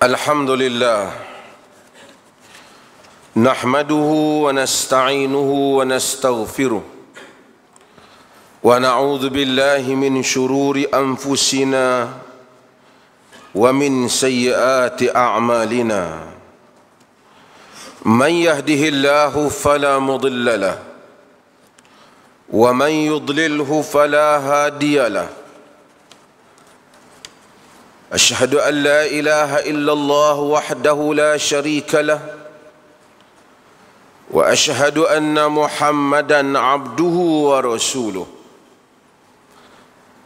الحمد لله نحمده ونستعينه ونستغفره ونعوذ بالله من شرور أنفسنا ومن سيئات أعمالنا من يهده الله فلا مضل له ومن يضلله فلا هادي له أشهد أن لا إله إلا الله وحده لا شريك له وأشهد أن محمدا عبده ورسوله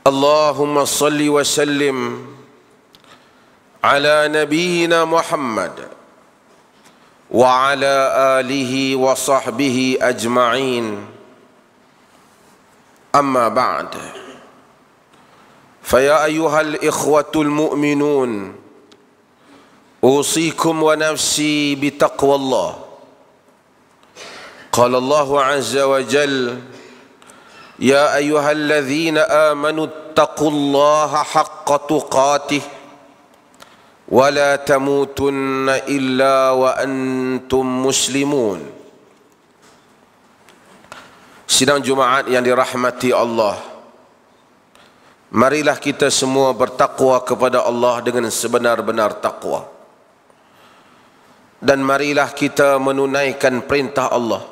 اللهم صل وسلم على نبينا محمد وعلى آله وصحبه أجمعين أما بعد فيا أيها الإخوة المؤمنون أوصيكم ونفسي بتقوى الله قال الله عز وجل يا أيها الذين آمنوا اتقوا الله حق تقاته ولا تموتن إلا وأنتم مسلمون. Sidang Jumaat yang dirahmati Allah, marilah kita semua bertakwa kepada Allah dengan sebenar-benar takwa. Dan marilah kita menunaikan perintah Allah,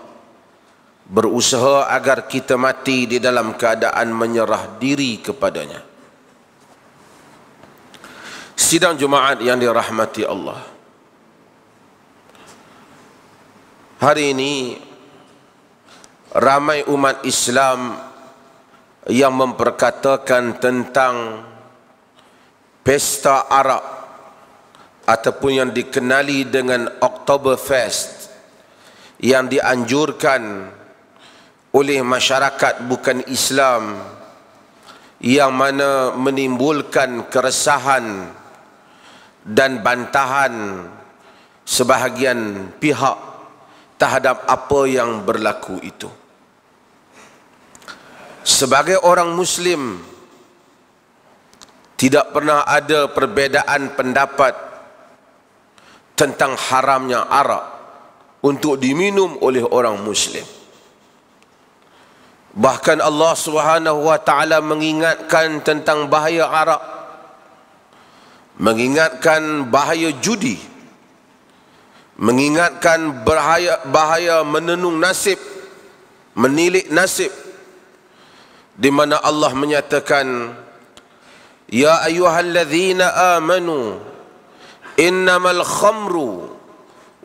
berusaha agar kita mati di dalam keadaan menyerah diri kepadanya. Sidang Jumaat yang dirahmati Allah, hari ini ramai umat Islam yang memperkatakan tentang pesta arak ataupun yang dikenali dengan Oktoberfest yang dianjurkan oleh masyarakat bukan Islam, yang mana menimbulkan keresahan dan bantahan sebahagian pihak terhadap apa yang berlaku itu. Sebagai orang Muslim, tidak pernah ada perbezaan pendapat tentang haramnya arak untuk diminum oleh orang Muslim. Bahkan Allah Subhanahu wa taala mengingatkan tentang bahaya arak, mengingatkan bahaya judi, mengingatkan bahaya menenung nasib, menilik nasib, di mana Allah menyatakan, ya ayyuhalladzina amanu innamal khamru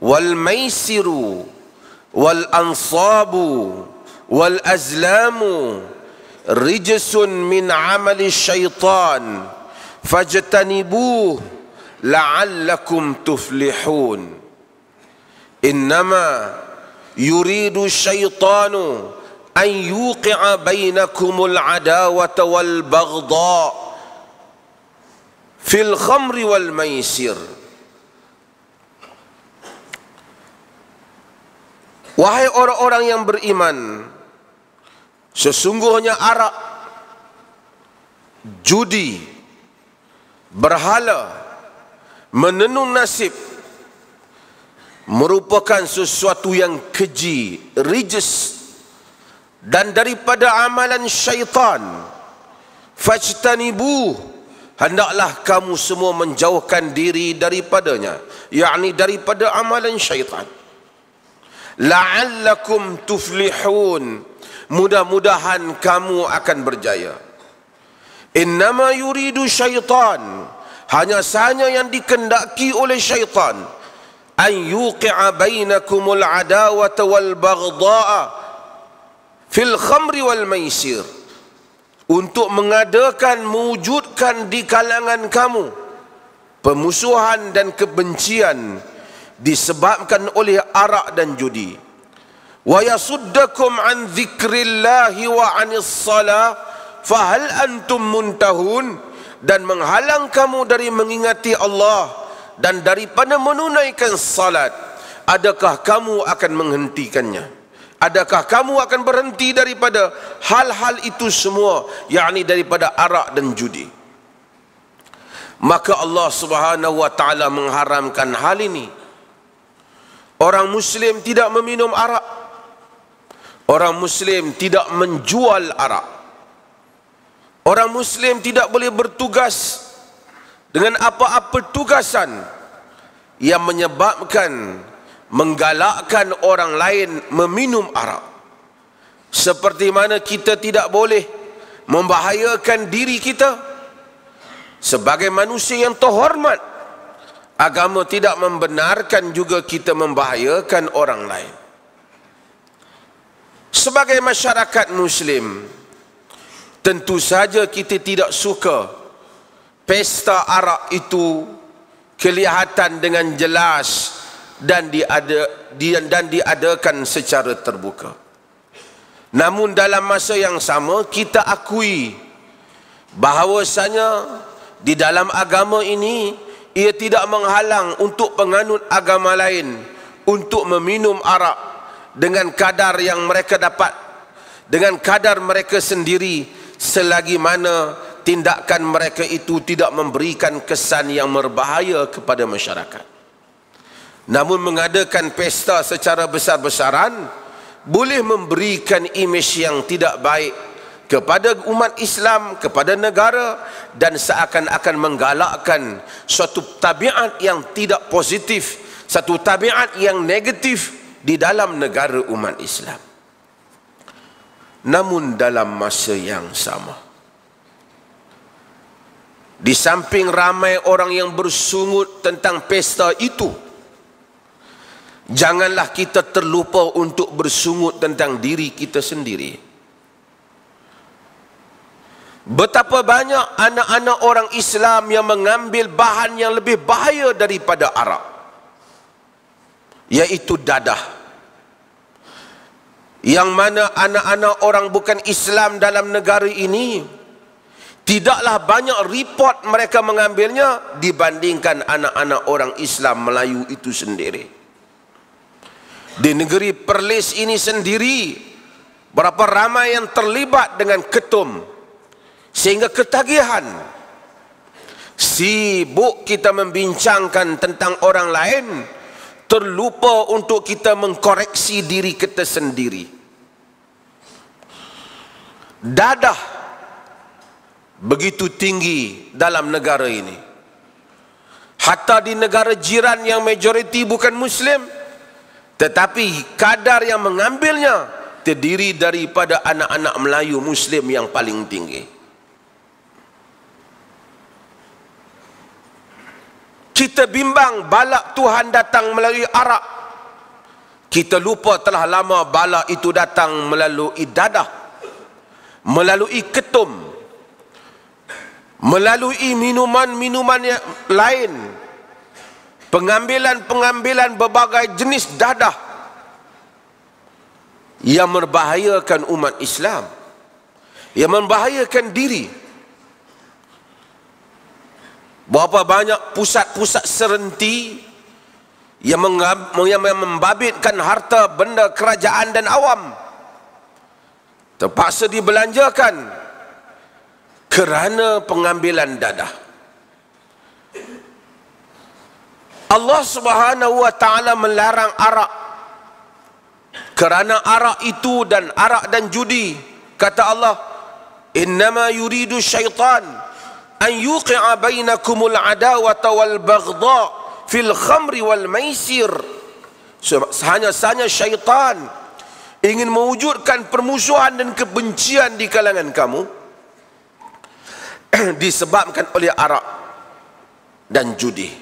wal maisiru wal ansabu wal azlamu rijsun min amali syaitan fajtanibuh la'allakum tuflihun. Innama yuridu syaitanu an yuqi'a bainakumul adawata wal baghdha fil khamri wal maisir. Wahai orang-orang yang beriman, sesungguhnya arak, judi, berhala, menenung nasib merupakan sesuatu yang keji, rijs, dan daripada amalan syaitan. Fajtanibuh, hendaklah kamu semua menjauhkan diri daripadanya, yakni daripada amalan syaitan. La'allakum tuflihun, mudah-mudahan kamu akan berjaya. Innama yuridu syaitan, hanya sahaja yang dikendaki oleh syaitan, an yuqi'a bainakumul adawata wal baghdha'a fil khamri wal maisir, untuk mengadakan, mewujudkan di kalangan kamu permusuhan dan kebencian disebabkan oleh arak dan judi. Wa yasuddakum an dzikrillahi wa anis salah fahal antum muntahun, dan menghalang kamu dari mengingati Allah dan daripada menunaikan salat. Adakah kamu akan menghentikannya? Adakah kamu akan berhenti daripada hal-hal itu semua, yakni daripada arak dan judi? maka Allah Subhanahu wa taala mengharamkan hal ini. Orang muslim tidak meminum arak. Orang muslim tidak menjual arak. Orang muslim tidak boleh bertugas dengan apa-apa tugasan yang menyebabkan menggalakkan orang lain meminum arak. Seperti mana kita tidak boleh membahayakan diri kita sebagai manusia yang terhormat, agama tidak membenarkan juga kita membahayakan orang lain. Sebagai masyarakat muslim, tentu saja kita tidak suka pesta arak itu kelihatan dengan jelas dan diadakan secara terbuka. Namun dalam masa yang sama kita akui bahawasanya di dalam agama ini ia tidak menghalang untuk penganut agama lain untuk meminum arak dengan kadar yang mereka dapat, dengan kadar mereka sendiri, selagi mana tindakan mereka itu tidak memberikan kesan yang berbahaya kepada masyarakat. Namun mengadakan pesta secara besar-besaran boleh memberikan imej yang tidak baik kepada umat Islam, kepada negara, dan seakan-akan menggalakkan suatu tabiat yang tidak positif, satu tabiat yang negatif di dalam negara umat Islam. Namun dalam masa yang sama, di samping ramai orang yang bersungut tentang pesta itu, janganlah kita terlupa untuk bersungut tentang diri kita sendiri. Betapa banyak anak-anak orang Islam yang mengambil bahan yang lebih bahaya daripada arak, yaitu dadah. Yang mana anak-anak orang bukan Islam dalam negara ini tidaklah banyak report mereka mengambilnya dibandingkan anak-anak orang Islam Melayu itu sendiri. Di negeri Perlis ini sendiri, berapa ramai yang terlibat dengan ketum, sehingga ketagihan. Sibuk kita membincangkan tentang orang lain, terlupa untuk kita mengkoreksi diri kita sendiri. Dadah begitu tinggi dalam negara ini. Hatta di negara jiran yang majoriti bukan Muslim, tetapi kadar yang mengambilnya terdiri daripada anak-anak Melayu Muslim yang paling tinggi. Kita bimbang balak Tuhan datang melalui arak. Kita lupa telah lama balak itu datang melalui dadah, melalui ketum, melalui minuman-minuman yang lain, pengambilan-pengambilan berbagai jenis dadah yang membahayakan umat Islam, yang membahayakan diri. Berapa banyak pusat-pusat serenti yang membabitkan harta benda kerajaan dan awam terpaksa dibelanjakan kerana pengambilan dadah. Allah Subhanahu wa taala melarang arak kerana arak itu dan arak dan judi, kata Allah, innama yuridu syaitan an yuqi'a bainakumul adawata wal baghdha fil khamri wal maisir. Hanya syaitan ingin mewujudkan permusuhan dan kebencian di kalangan kamu disebabkan oleh arak dan judi.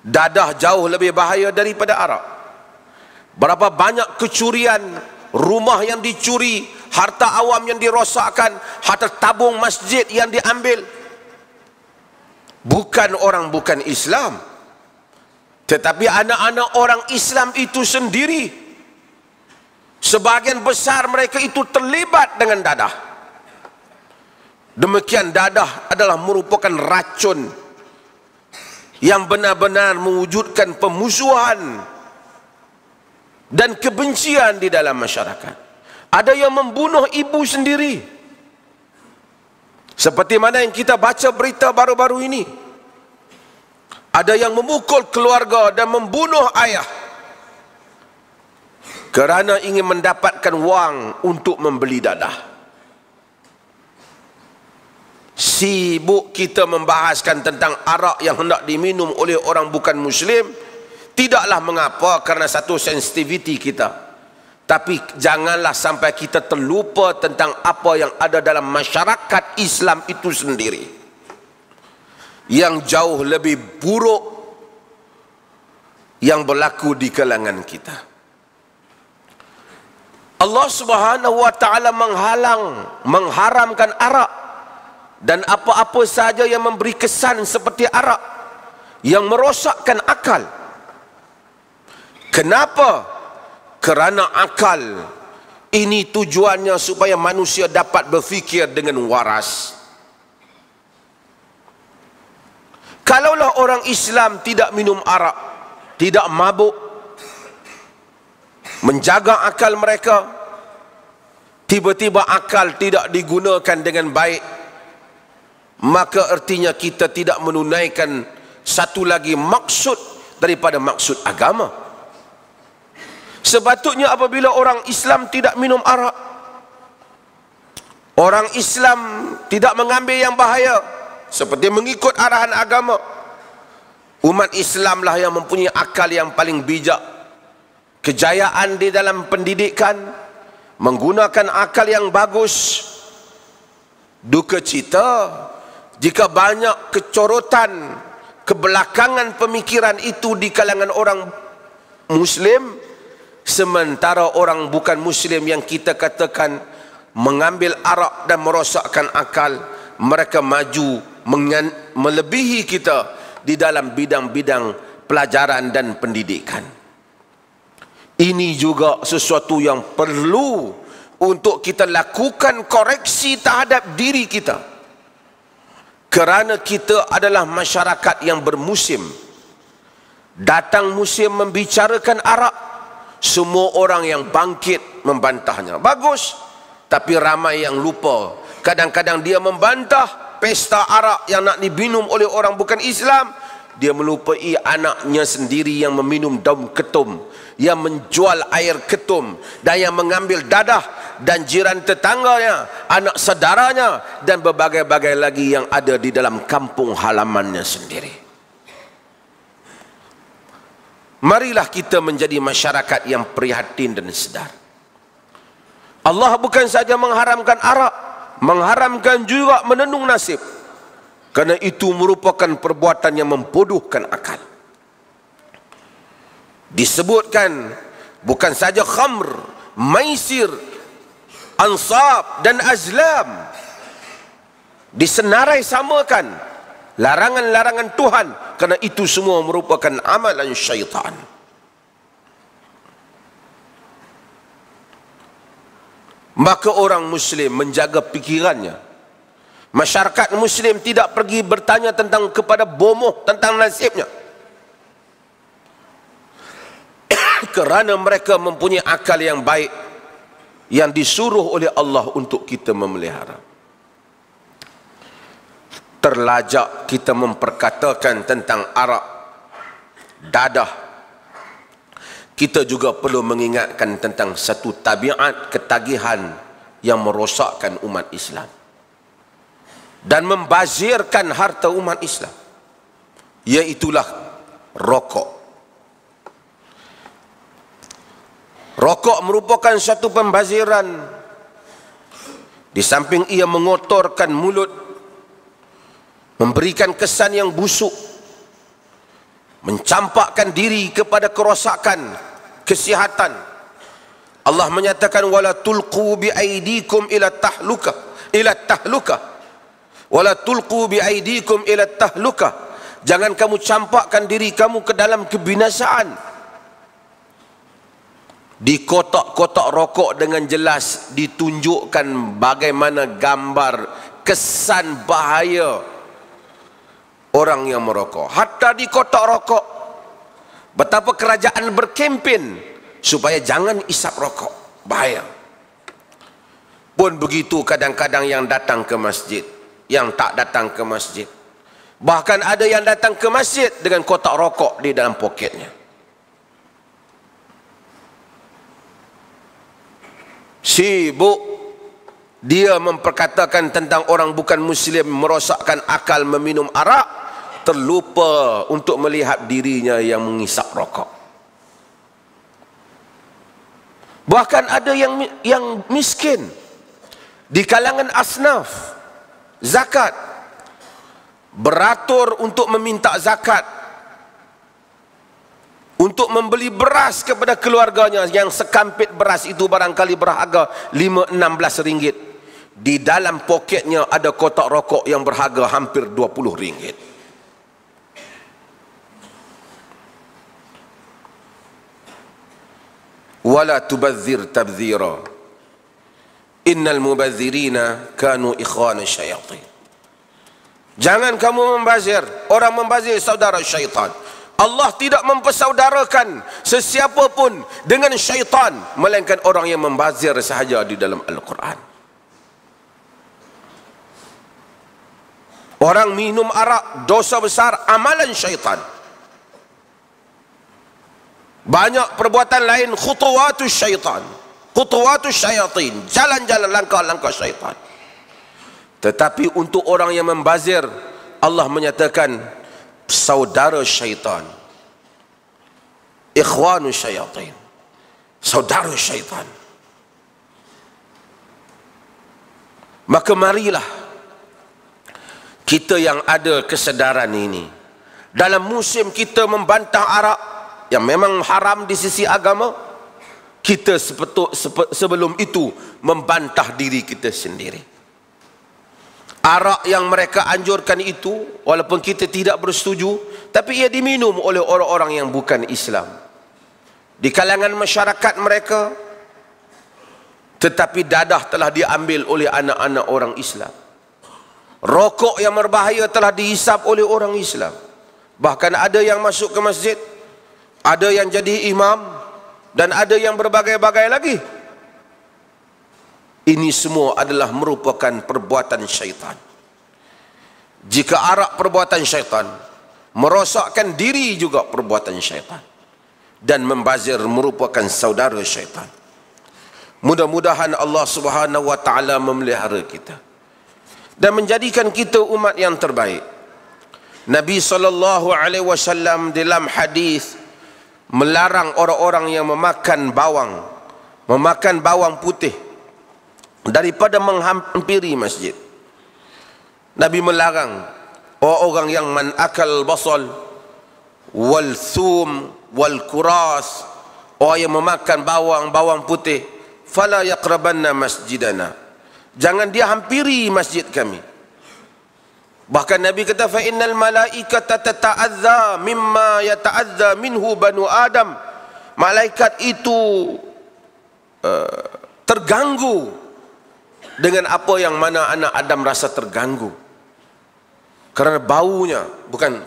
Dadah jauh lebih bahaya daripada arak. Berapa banyak kecurian, rumah yang dicuri, harta awam yang dirosakkan, harta tabung masjid yang diambil. Bukan orang bukan Islam, tetapi anak-anak orang Islam itu sendiri, sebahagian besar mereka itu terlibat dengan dadah. Demikian dadah adalah merupakan racun yang benar-benar mewujudkan pemusuhan dan kebencian di dalam masyarakat. Ada yang membunuh ibu sendiri, Seperti mana yang kita baca berita baru-baru ini, ada yang memukul keluarga dan membunuh ayah kerana ingin mendapatkan wang untuk membeli dadah. Sibuk kita membahaskan tentang arak yang hendak diminum oleh orang bukan Muslim, tidaklah mengapa kerana satu sensitiviti kita. Tapi janganlah sampai kita terlupa tentang apa yang ada dalam masyarakat Islam itu sendiri, yang jauh lebih buruk yang berlaku di kalangan kita. Allah Subhanahu wa taala mengharamkan arak dan apa-apa sahaja yang memberi kesan seperti arak, yang merosakkan akal. Kenapa? Kerana akal ini tujuannya supaya manusia dapat berfikir dengan waras. Kalaulah orang Islam tidak minum arak, tidak mabuk, menjaga akal mereka, tiba-tiba akal tidak digunakan dengan baik, maka artinya kita tidak menunaikan satu lagi maksud daripada maksud agama. Sepatutnya apabila orang Islam tidak minum arak, orang Islam tidak mengambil yang bahaya seperti mengikut arahan agama, umat Islamlah yang mempunyai akal yang paling bijak, kejayaan di dalam pendidikan, menggunakan akal yang bagus. Duka cita jika banyak kecorotan, kebelakangan pemikiran itu di kalangan orang Muslim, sementara orang bukan Muslim yang kita katakan mengambil arak dan merosakkan akal, mereka maju melebihi kita di dalam bidang-bidang pelajaran dan pendidikan. Ini juga sesuatu yang perlu untuk kita lakukan koreksi terhadap diri kita, kerana kita adalah masyarakat yang bermusim. Datang musim membicarakan arak, semua orang yang bangkit membantahnya. Bagus, tapi ramai yang lupa. Kadang-kadang dia membantah pesta arak yang nak diminum oleh orang bukan Islam, dia melupai anaknya sendiri yang meminum daun ketum, yang menjual air ketum, dan yang mengambil dadah, dan jiran tetangganya, anak saudaranya, dan berbagai-bagai lagi yang ada di dalam kampung halamannya sendiri. Marilah kita menjadi masyarakat yang prihatin dan sedar. Allah bukan saja mengharamkan arak, mengharamkan juga menenung nasib, kerana itu merupakan perbuatan yang membodohkan akal. Disebutkan bukan saja khamr, maisir, ansab dan azlam, disenarai samakan larangan-larangan Tuhan, kerana itu semua merupakan amalan syaitan. Maka orang Muslim menjaga pikirannya. Masyarakat Muslim tidak pergi bertanya tentang kepada bomoh tentang nasibnya, kerana mereka mempunyai akal yang baik yang disuruh oleh Allah untuk kita memelihara. Terlajak kita memperkatakan tentang arak, dadah. Kita juga perlu mengingatkan tentang satu tabiat ketagihan yang merosakkan umat Islam dan membazirkan harta umat Islam, iaitulah rokok. Rokok merupakan satu pembaziran. Di samping ia mengotorkan mulut, memberikan kesan yang busuk, mencampakkan diri kepada kerosakan kesihatan. Allah menyatakan wala tulqu bi aidikum ila tahluka wala tulqu bi aidikum ila tahluka, jangan kamu campakkan diri kamu ke dalam kebinasaan. Di kotak-kotak rokok dengan jelas ditunjukkan bagaimana gambar kesan bahaya orang yang merokok. Hatta di kotak rokok, betapa kerajaan berkempen supaya jangan isap rokok, bahaya. Pun begitu kadang-kadang yang datang ke masjid, yang tak datang ke masjid. Bahkan ada yang datang ke masjid dengan kotak rokok di dalam poketnya. Sibuk dia memperkatakan tentang orang bukan muslim merosakkan akal meminum arak, terlupa untuk melihat dirinya yang mengisap rokok. Bahkan ada yang miskin di kalangan asnaf zakat, beratur untuk meminta zakat, untuk membeli beras kepada keluarganya yang sekampit beras itu barangkali berharga 5-16 ringgit. Di dalam poketnya ada kotak rokok yang berharga hampir 20 ringgit. Wala tubadzir tabdzira innal mubadzirina kanu ikhwana syayatin. Jangan kamu membazir. Orang membazir saudara syaitan. Allah tidak mempersaudarakan sesiapa pun dengan syaitan, melainkan orang yang membazir sahaja di dalam Al-Quran. Orang minum arak, dosa besar, amalan syaitan. Banyak perbuatan lain, khutuwatus syaitan, khutuwatus syayatin, jalan-jalan langkah-langkah syaitan. Tetapi untuk orang yang membazir, Allah menyatakan saudara syaitan, ikhwanu syayatin, saudara syaitan. Maka marilah kita yang ada kesedaran ini, dalam musim kita membantah arak yang memang haram di sisi agama, kita sebelum itu membantah diri kita sendiri. Arak yang mereka anjurkan itu, walaupun kita tidak bersetuju, tapi ia diminum oleh orang-orang yang bukan Islam di kalangan masyarakat mereka, tetapi dadah telah diambil oleh anak-anak orang Islam. Rokok yang berbahaya telah dihisap oleh orang Islam. Bahkan ada yang masuk ke masjid, ada yang jadi imam, dan ada yang berbagai-bagai lagi. Ini semua adalah merupakan perbuatan syaitan. Jika arak perbuatan syaitan, merosakkan diri juga perbuatan syaitan, dan membazir merupakan saudara syaitan. Mudah-mudahan Allah Subhanahu wa taala memelihara kita dan menjadikan kita umat yang terbaik. Nabi SAW dalam hadis melarang orang-orang yang memakan bawang putih daripada menghampiri masjid. Nabi melarang orang-orang yang man akal basal wal thum wal kuras, orang yang memakan bawang putih, fala yaqrabanna masjidana, jangan dia hampiri masjid kami. Bahkan Nabi kata fa innal malaikata tata'adza mimma yata'adza minhu banu Adam. Malaikat itu terganggu dengan apa yang mana anak Adam rasa terganggu kerana baunya. Bukan,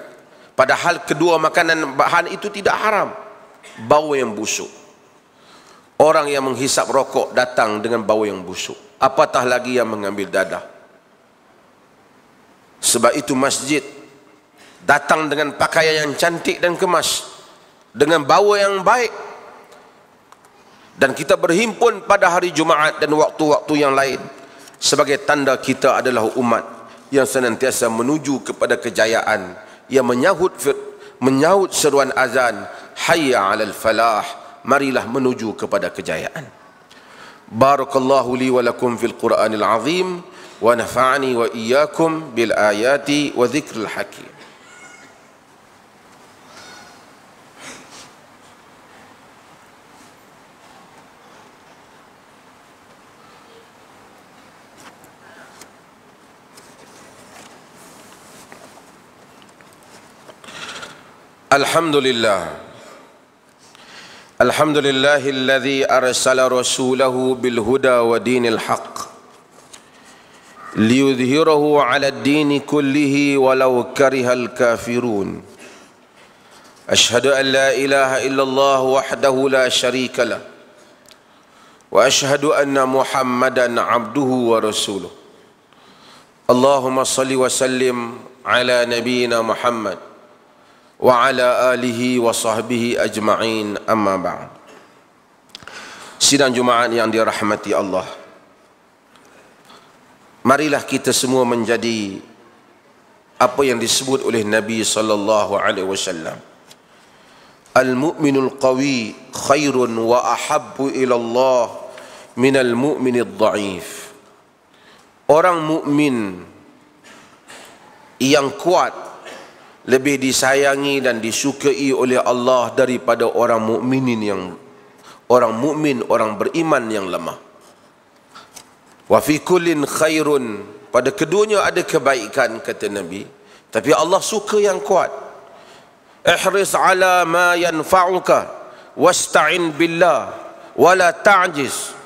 padahal kedua makanan bahan itu tidak haram, bau yang busuk. Orang yang menghisap rokok datang dengan bau yang busuk, apatah lagi yang mengambil dadah. Sebab itu masjid datang dengan pakaian yang cantik dan kemas, dengan bau yang baik, dan kita berhimpun pada hari Jumaat dan waktu-waktu yang lain sebagai tanda kita adalah umat yang senantiasa menuju kepada kejayaan, yang menyahut seruan azan, hayya 'alal falah, marilah menuju kepada kejayaan. Barakallahu li wa lakum fil Qur'anil azim wa nafa'ani wa iyyakum bil ayati wa dzikril hakim. Alhamdulillahilladzi arsala rasulahu bil huda wa dinil haqq liyudhhirahu 'ala ad-dini kullihi walau karihal kafirun. Asyhadu an la ilaha illallah wahdahu la syarika lah wa asyhadu anna Muhammadan 'abduhu wa rasuluh. Allahumma salli wa sallim ala nabiyyina Muhammad wa ala alihi wa sahbihi ajma'in, amma ba'd. Sidang Jumaat yang dirahmati Allah, marilah kita semua menjadi apa yang disebut oleh Nabi sallallahu alaihi wasallam, al-mu'minul qawi khairun wa ahabbu ila Allah minal mu'minid dha'if. Orang mukmin yang kuat lebih disayangi dan disukai oleh Allah daripada orang mukmin, orang beriman yang lemah. Wa fi kullin khairun, pada keduanya ada kebaikan, kata Nabi, tapi Allah suka yang kuat. Ihris ala ma yanfa'uka wasta'in billah wala ta'jiz.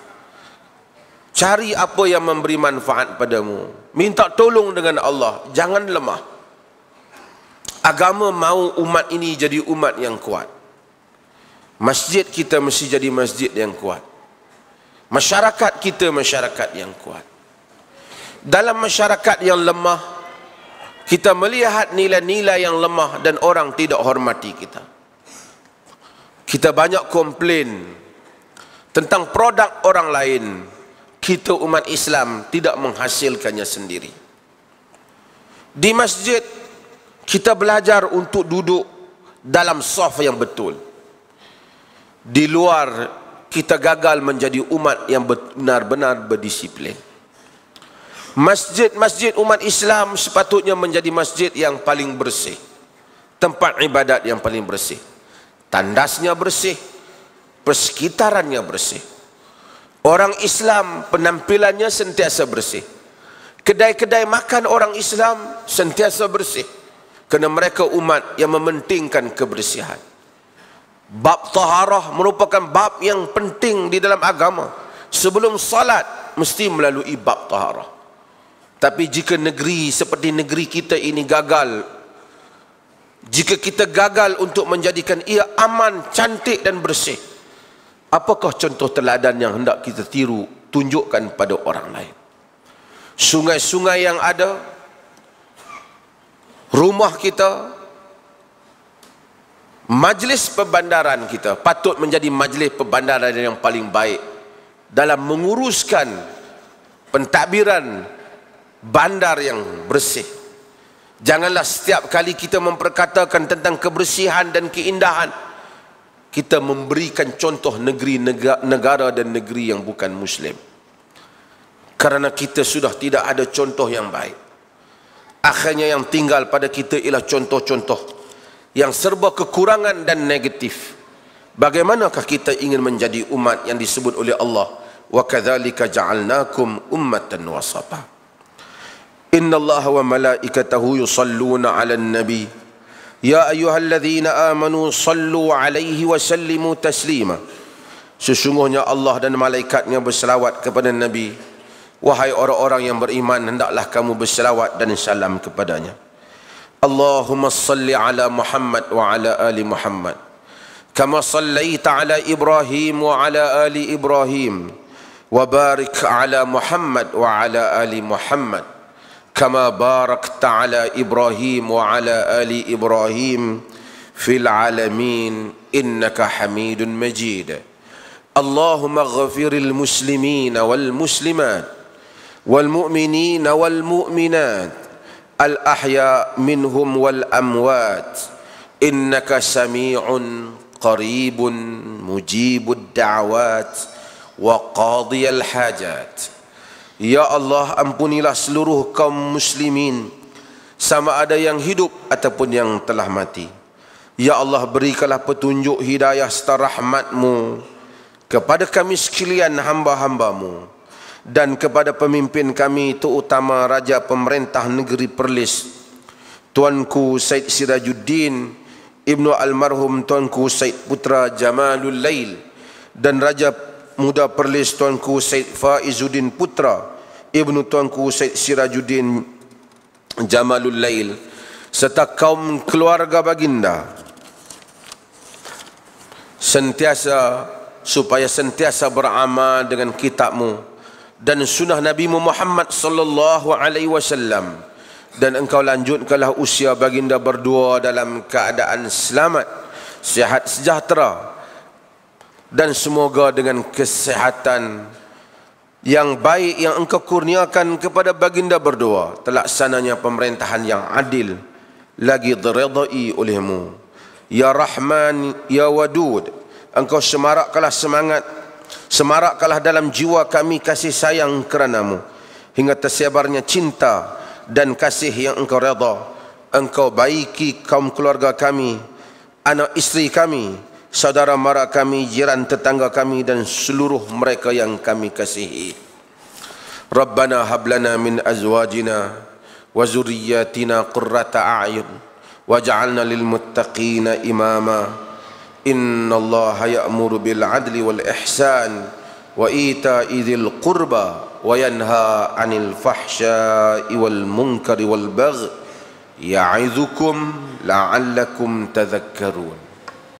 Cari apa yang memberi manfaat padamu, minta tolong dengan Allah, jangan lemah. Agama mahu umat ini jadi umat yang kuat. Masjid kita mesti jadi masjid yang kuat. Masyarakat kita masyarakat yang kuat. Dalam masyarakat yang lemah, kita melihat nilai-nilai yang lemah dan orang tidak hormati kita. Kita banyak komplain tentang produk orang lain. Kita umat Islam tidak menghasilkannya sendiri. Di masjid kita belajar untuk duduk dalam saf yang betul. Di luar kita gagal menjadi umat yang benar-benar berdisiplin. Masjid-masjid umat Islam sepatutnya menjadi masjid yang paling bersih, tempat ibadat yang paling bersih, tandasnya bersih, persekitarannya bersih. Orang Islam penampilannya sentiasa bersih. Kedai-kedai makan orang Islam sentiasa bersih, kerana mereka umat yang mementingkan kebersihan. Bab taharah merupakan bab yang penting di dalam agama. Sebelum salat mesti melalui bab taharah. Tapi jika negeri seperti negeri kita ini gagal, jika kita gagal untuk menjadikan ia aman, cantik dan bersih, apakah contoh teladan yang hendak kita tiru, tunjukkan pada orang lain? Sungai-sungai yang ada, rumah kita, majlis perbandaran kita patut menjadi majlis perbandaran yang paling baik dalam menguruskan pentadbiran bandar yang bersih. Janganlah setiap kali kita memperkatakan tentang kebersihan dan keindahan, kita memberikan contoh negara dan negeri yang bukan Muslim, kerana kita sudah tidak ada contoh yang baik. Akhirnya yang tinggal pada kita ialah contoh-contoh yang serba kekurangan dan negatif. Bagaimanakah kita ingin menjadi umat yang disebut oleh Allah, wa kadzalika ja'alnakum ummatan wasata. Innallaha wa malaikatahu yusalluna 'alan nabi ya ayyuhalladzina amanu sallu 'alaihi wa sallimu taslima. Sesungguhnya Allah dan malaikatnya berselawat kepada Nabi. Wahai orang-orang yang beriman, hendaklah kamu berselawat dan salam kepadanya. Allahumma salli ala Muhammad wa ala ali Muhammad kama sallaita ala Ibrahim wa ala ali Ibrahim wa barik ala Muhammad wa ala ali Muhammad kama barakta ala Ibrahim wa ala ali Ibrahim fil alamin innaka Hamidun Majid. Allahumma ghafiril muslimina wal muslimat wal mu'minina wal mu'minat al ahya minhum wal amwat innaka sami'un qaribun mujibud da'wat wa qadiyal hajat. Ya Allah, ampunilah seluruh kaum muslimin, sama ada yang hidup ataupun yang telah mati. Ya Allah, berikanlah petunjuk hidayah serta rahmat-Mu kepada kami sekalian hamba-hamba-Mu, dan kepada pemimpin kami, terutama Raja Pemerintah Negeri Perlis, Tuanku Said Sirajuddin Ibnu Almarhum Tuanku Said Putra Jamalul Lail, dan Raja Muda Perlis Tuanku Said Faizuddin Putra Ibnu Tuanku Said Sirajuddin Jamalul Lail, serta kaum keluarga baginda, supaya sentiasa beramal dengan kitab-Mu dan sunnah Nabi Muhammad sallallahu alaihi wasallam, dan engkau lanjutkanlah usia baginda berdua dalam keadaan selamat, sihat sejahtera, dan semoga dengan kesehatan yang baik yang engkau kurniakan kepada baginda berdua, terlaksananya pemerintahan yang adil lagi diridai olehmu. Ya Rahman, Ya Wadud, engkau semarakkanlah semarakkanlah dalam jiwa kami kasih sayang kerana-Mu, hingga tersebarnya cinta dan kasih yang engkau redha. Engkau baiki kaum keluarga kami, anak isteri kami, saudara mara kami, jiran tetangga kami, dan seluruh mereka yang kami kasihi. Rabbana hablana min azwajina wa zurriyyatina qurrata a'yun waj'alna lil muttaqina imama. Innallaha ya'muru bil 'adli wal ihsan wa ita'i dzil qurba wa yanha 'anil fahsya'i wal munkari wal baghi ya'idzukum la'allakum tadhakkarun.